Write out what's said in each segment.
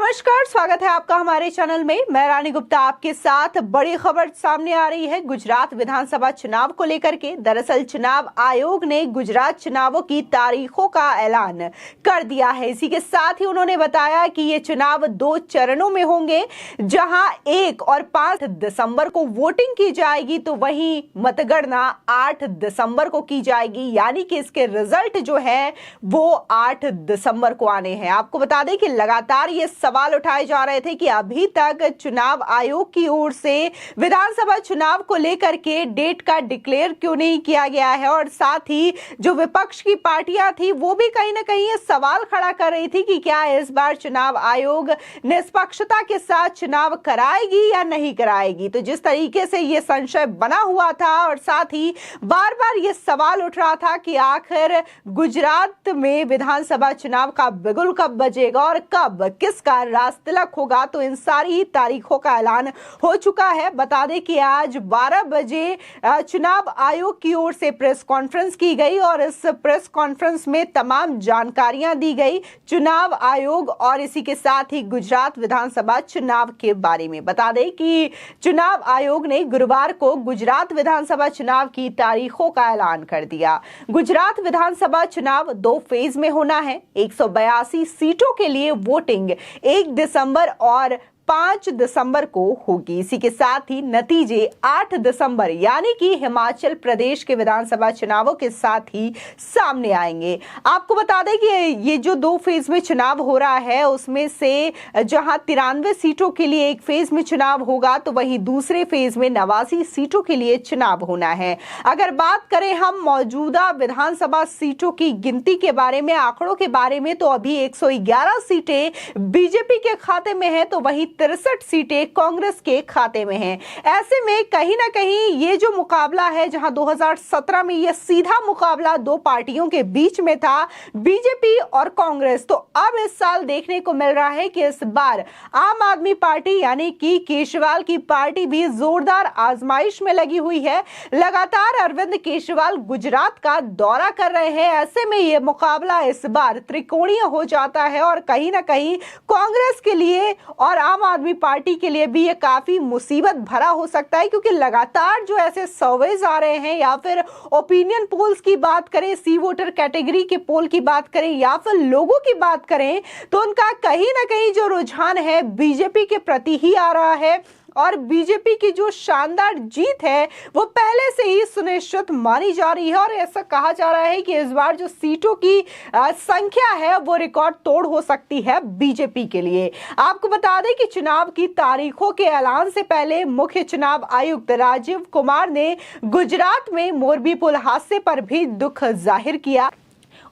नमस्कार, स्वागत है आपका हमारे चैनल में। मैं रानी गुप्ता आपके साथ। बड़ी खबर सामने आ रही है गुजरात विधानसभा चुनाव को लेकर के। दरअसल चुनाव आयोग ने गुजरात चुनावों की तारीखों का ऐलान कर दिया है। इसी के साथ ही उन्होंने बताया कि ये चुनाव 2 चरणों में होंगे, जहां 1 और 5 दिसंबर को वोटिंग की जाएगी, तो वहीं मतगणना 8 दिसंबर को की जाएगी। यानी कि इसके रिजल्ट जो है वो 8 दिसंबर को आने हैं। आपको बता दें कि लगातार ये सवाल उठाए जा रहे थे कि अभी तक चुनाव आयोग की ओर से विधानसभा चुनाव को लेकर के डेट का डिक्लेयर क्यों नहीं किया गया है। और साथ ही जो विपक्ष की पार्टियां थी वो भी कहीं ना कहीं ये सवाल खड़ा कर रही थी कि क्या इस बार चुनाव आयोग निष्पक्षता के साथ चुनाव कराएगी या नहीं कराएगी। तो जिस तरीके से ये संशय बना हुआ था और साथ ही बार बार ये सवाल उठ रहा था कि आखिर गुजरात में विधानसभा चुनाव का बिगुल कब बजेगा और कब किसका राजतिलक होगा, तो इन सारी तारीखों का ऐलान हो चुका है। बता दें कि आज 12 बजे चुनाव आयोग की ओर से प्रेस कॉन्फ्रेंस की गई और इस प्रेस कॉन्फ्रेंस में तमाम जानकारियां दी गई चुनाव आयोग और इसी के साथ ही गुजरात विधानसभा चुनाव के बारे में। बता दें कि चुनाव आयोग ने गुरुवार को गुजरात विधानसभा चुनाव की तारीखों का ऐलान कर दिया। गुजरात विधानसभा चुनाव 2 फेज में होना है। 182 सीटों के लिए वोटिंग 1 दिसंबर और 5 दिसंबर को होगी। इसी के साथ ही नतीजे 8 दिसंबर यानी कि हिमाचल प्रदेश के विधानसभा चुनावों के साथ ही सामने आएंगे। आपको बता दें कि ये जो 2 फेज में चुनाव हो रहा है उसमें से जहां 93 सीटों के लिए एक फेज में चुनाव होगा, तो वहीं दूसरे फेज में 89 सीटों के लिए चुनाव होना है। अगर बात करें हम मौजूदा विधानसभा सीटों की गिनती के बारे में, आंकड़ों के बारे में, तो अभी 111 सीटें बीजेपी के खाते में है, तो वहीं 63 सीटें कांग्रेस के खाते में हैं। ऐसे में कहीं ना कहीं ये जो मुकाबला है, जहां 2017 में ये सीधा मुकाबला 2 पार्टियों के बीच में था, बीजेपी और कांग्रेस, तो अब इस साल देखने को मिल रहा है कि इस बार आम आदमी पार्टी यानी कि केजरीवाल की पार्टी भी जोरदार आजमाइश में लगी हुई है। लगातार अरविंद केजरीवाल गुजरात का दौरा कर रहे हैं। ऐसे में ये मुकाबला इस बार त्रिकोणीय हो जाता है और कहीं ना कहीं कांग्रेस के लिए और आम आदमी पार्टी के लिए भी ये काफी मुसीबत भरा हो सकता है, क्योंकि लगातार जो ऐसे सर्वेज आ रहे हैं या फिर ओपिनियन पोल्स की बात करें, सी वोटर कैटेगरी के पोल की बात करें या फिर लोगों की बात करें, तो उनका कहीं ना कहीं जो रुझान है बीजेपी के प्रति ही आ रहा है। और बीजेपी की जो शानदार जीत है वो पहले से ही सुनिश्चित मानी जा रही है और ऐसा कहा जा रहा है कि इस बार जो सीटों की संख्या है वो रिकॉर्ड तोड़ हो सकती है बीजेपी के लिए। आपको बता दें कि चुनाव की तारीखों के ऐलान से पहले मुख्य चुनाव आयुक्त राजीव कुमार ने गुजरात में मोरबी पुल हादसे पर भी दुख जाहिर किया।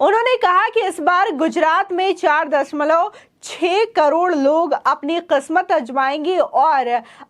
उन्होंने कहा कि इस बार गुजरात में 4.6 करोड़ लोग अपनी किस्मत आजमाएंगे और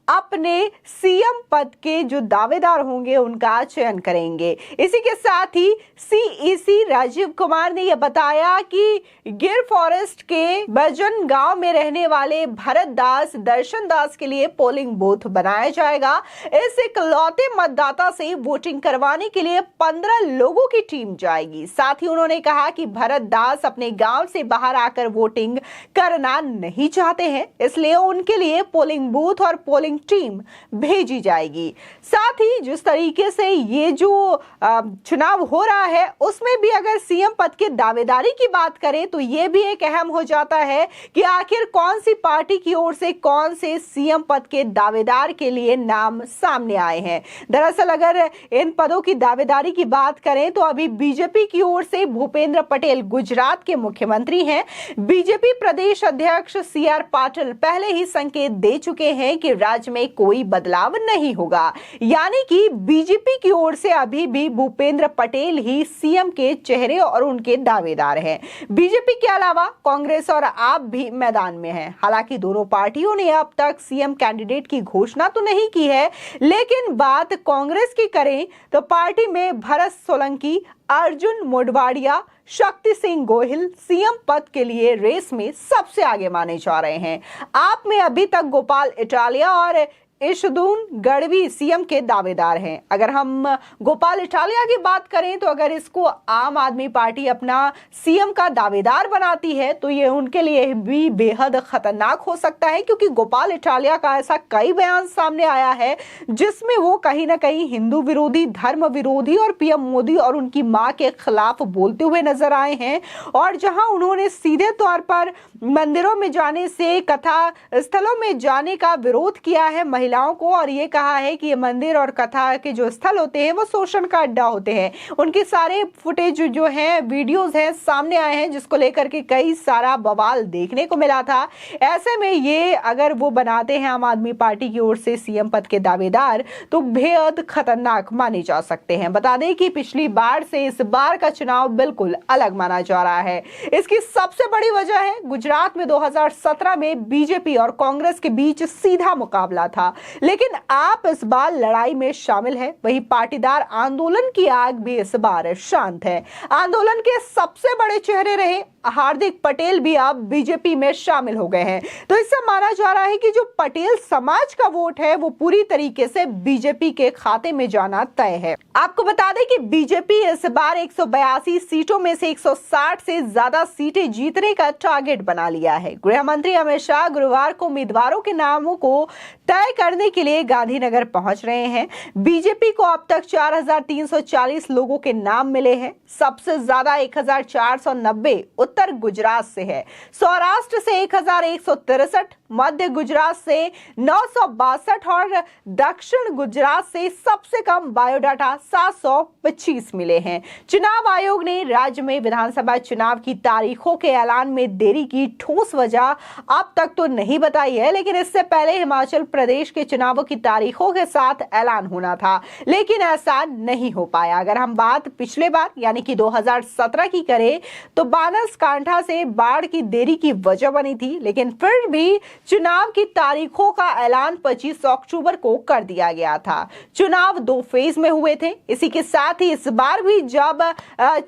अपने सीएम पद के जो दावेदार होंगे उनका चयन करेंगे। इसी के साथ ही सीईसी राजीव कुमार ने यह बताया कि गिर फॉरेस्ट के बजन गांव में रहने वाले भरत दास दर्शन दास के लिए पोलिंग बूथ बनाया जाएगा। इस इकलौते मतदाता से वोटिंग करवाने के लिए 15 लोगों की टीम जाएगी। साथ ही उन्होंने कहा कि भरत दास अपने गांव से बाहर आकर वोटिंग करना नहीं चाहते हैं, इसलिए उनके लिए पोलिंग बूथ और पोलिंग टीम भेजी जाएगी। साथ ही जिस तरीके से ये जो चुनाव हो रहा है उसमें भी अगर सीएम पद की दावेदारी की बात करें तो ये भी एक अहम हो जाता है कि आखिर कौन सी पार्टी की ओर से कौन से सीएम पद के दावेदार के लिए नाम सामने आए हैं। दरअसल अगर इन पदों की दावेदारी की बात करें तो अभी बीजेपी की ओर से भूपेंद्र पटेल गुजरात के मुख्यमंत्री हैं। बीजेपी प्रदेश अध्यक्ष सीआर पाटिल पहले ही संकेत दे चुके हैं कि राज्य में कोई बदलाव नहीं होगा, यानी कि बीजेपी की ओर से अभी भी भूपेंद्र पटेल ही सीएम के चेहरे और उनके दावेदार हैं। बीजेपी के अलावा कांग्रेस और आप भी मैदान में हैं। हालांकि दोनों पार्टियों ने अब तक सीएम कैंडिडेट की घोषणा तो नहीं की है, लेकिन बात कांग्रेस की करें तो पार्टी में भरत सोलंकी, अर्जुन मोढवाडिया, शक्ति सिंह गोहिल सीएम पद के लिए रेस में सबसे आगे माने जा रहे हैं। आप में अभी तक गोपाल इटालिया और इशदून गढ़वी सीएम के दावेदार हैं। अगर हम गोपाल इटालिया की बात करें तो अगर इसको आम आदमी पार्टी अपना सीएम का दावेदार बनाती है तो ये उनके लिए भी बेहद खतरनाक हो सकता है, क्योंकि गोपाल इटालिया का ऐसा कई बयान सामने आया है जिसमें वो कहीं ना कहीं हिंदू विरोधी, धर्म विरोधी और पीएम मोदी और उनकी मां के खिलाफ बोलते हुए नजर आए हैं। और जहां उन्होंने सीधे तौर पर मंदिरों में जाने से, कथा स्थलों में जाने का विरोध किया है महिलाओं को, और ये कहा है कि ये मंदिर और कथा के जो स्थल होते हैं वो शोषण का अड्डा होते हैं। उनके सारे फुटेज जो हैं, वीडियोस हैं, सामने आए हैं, जिसको लेकर के कई सारा बवाल देखने को मिला था। ऐसे में ये अगर वो बनाते हैं आम आदमी पार्टी की ओर से सीएम पद के दावेदार, तो बेहद खतरनाक माने जा सकते हैं। बता दें कि पिछली बार से इस बार का चुनाव बिल्कुल अलग माना जा रहा है। इसकी सबसे बड़ी वजह है गुजरात में 2017 में बीजेपी और कांग्रेस के बीच सीधा मुकाबला था, लेकिन आप इस बार लड़ाई में शामिल है। वही पाटीदार आंदोलन की आग भी इस बार शांत है। आंदोलन के सबसे बड़े चेहरे रहे हार्दिक पटेल भी अब बीजेपी में शामिल हो गए हैं। तो इससे माना जा रहा है कि जो पटेल समाज का वोट है वो पूरी तरीके से बीजेपी के खाते में जाना तय है। आपको बता दें कि बीजेपी इस बार 182 सीटों में से 160 से ज्यादा सीटें जीतने का टारगेट बना लिया है। गृह मंत्री अमित शाह गुरुवार को उम्मीदवारों के नामों को तय करने के लिए गांधीनगर पहुंच रहे हैं। बीजेपी को अब तक 4340 लोगों के नाम मिले हैं। सबसे ज्यादा 1490 उत्तर गुजरात से है, सौराष्ट्र से 1163, मध्य गुजरात से 962 और दक्षिण गुजरात से सबसे कम बायोडाटा 725 मिले हैं। चुनाव आयोग ने राज्य में विधानसभा चुनाव की तारीखों के ऐलान में देरी की ठोस वजह अब तक तो नहीं बताई है, लेकिन इससे पहले हिमाचल प्रदेश के चुनावों की तारीखों के साथ ऐलान होना था, लेकिन ऐसा नहीं हो पाया। अगर हम बात पिछले बार यानी कि 2017 की करें तो बनासकांठा से बाढ़ की देरी की वजह बनी थी, लेकिन फिर भी चुनाव की तारीखों का ऐलान 25 अक्टूबर को कर दिया गया था। चुनाव 2 फेज में हुए थे। इसी के साथ ही इस बार भी जब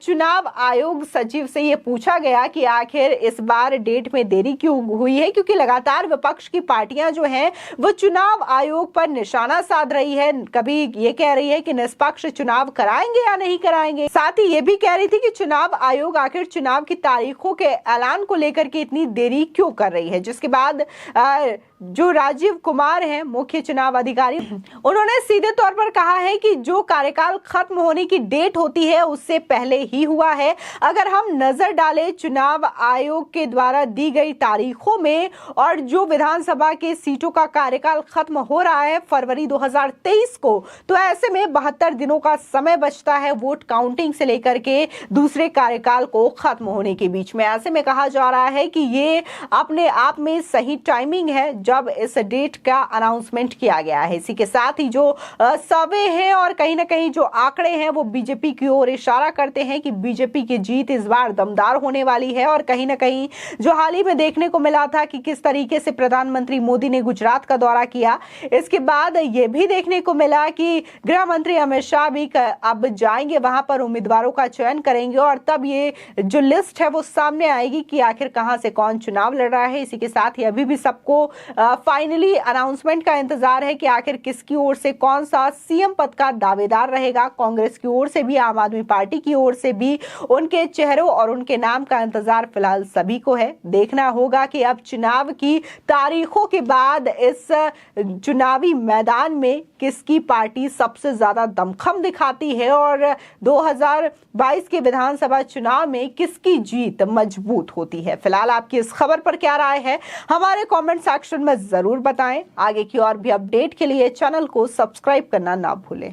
चुनाव आयोग सचिव से ये पूछा गया कि आखिर इस बार डेट में देरी क्यों हुई है, क्योंकि लगातार विपक्ष की पार्टियां जो हैं वो चुनाव आयोग पर निशाना साध रही है। कभी ये कह रही है कि निष्पक्ष चुनाव कराएंगे या नहीं कराएंगे, साथ ही ये भी कह रही थी कि चुनाव आयोग आखिर चुनाव की तारीखों के ऐलान को लेकर के इतनी देरी क्यों कर रही है। जिसके बाद जो राजीव कुमार हैं मुख्य चुनाव अधिकारी, उन्होंने सीधे तौर पर कहा है कि जो कार्यकाल खत्म होने की डेट होती है उससे पहले ही हुआ है। अगर हम नजर डालें चुनाव आयोग के द्वारा दी गई तारीखों में और जो विधानसभा के सीटों का कार्यकाल खत्म हो रहा है फरवरी 2023 को, तो ऐसे में 72 दिनों का समय बचता है वोट काउंटिंग से लेकर के दूसरे कार्यकाल को खत्म होने के बीच में। ऐसे में कहा जा रहा है कि ये अपने आप में सही टाइमिंग है जब इस डेट का अनाउंसमेंट किया गया है। इसी के साथ ही जो सर्वे हैं और कहीं ना कहीं जो आंकड़े हैं वो बीजेपी की ओर इशारा करते हैं कि बीजेपी की जीत इस बार दमदार होने वाली है। और कहीं ना कहीं जो हाल ही में देखने को मिला था कि किस तरीके से प्रधानमंत्री मोदी ने गुजरात का दौरा किया, इसके बाद ये भी देखने को मिला कि गृह मंत्री अमित शाह भी अब जाएंगे वहां पर, उम्मीदवारों का चयन करेंगे और तब ये जो लिस्ट है वो सामने आएगी कि आखिर कहां से कौन चुनाव लड़ रहा है। इसी के साथ ही अभी भी सबको फाइनली अनाउंसमेंट का इंतजार है कि आखिर किसकी ओर से कौन सा सीएम पद का दावेदार रहेगा। कांग्रेस की ओर से भी, आम आदमी पार्टी की ओर से भी उनके चेहरों और उनके नाम का इंतजार फिलहाल सभी को है। देखना होगा कि अब चुनाव की तारीखों के बाद इस चुनावी मैदान में किसकी पार्टी सबसे ज्यादा दमखम दिखाती है और 2022 के विधानसभा चुनाव में किसकी जीत मजबूत होती है। फिलहाल आपकी इस खबर पर क्या राय है हमारे कमेंट सेक्शन में जरूर बताएं। आगे की और भी अपडेट के लिए चैनल को सब्सक्राइब करना ना भूलें।